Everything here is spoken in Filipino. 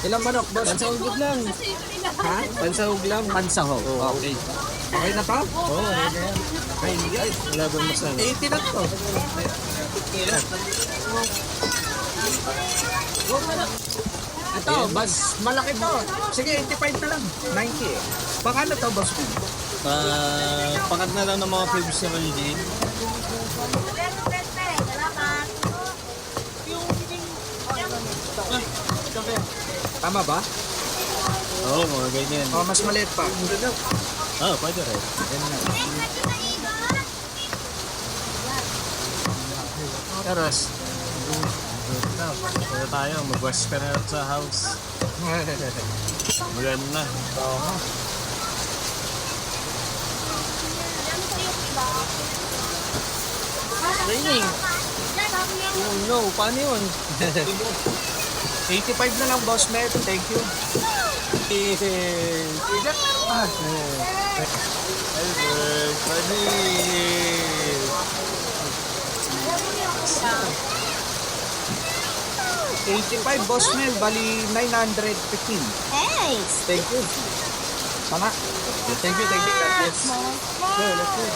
Ilang manok, boss? Pansahog lang. Ha? Pansahog lang. Pansahog. Oo. Okay. Okay na to? Oo, okay na yan. Ay, Wala bang masama? 80 na to. Ito, bas, malaki to. Sige, 85 na lang. 90 eh. Pakano to, boss? Pakat na lang ng mga pibs na maliit. Tama ba? Oo, mga ganyan. O, mas maliit pa. Oo, pwede rin. Taras. Kaya tayo, mag-wash ka na sa house. Maganda na. Raining. Oh no, paano yun? 85 na lang, boss, Met. Thank you. Albert, paano 85, boss, Mel. Bali, 915. Hey! Thank you. Tama. Thank you, thank you. God bless. Small. Go, let's go.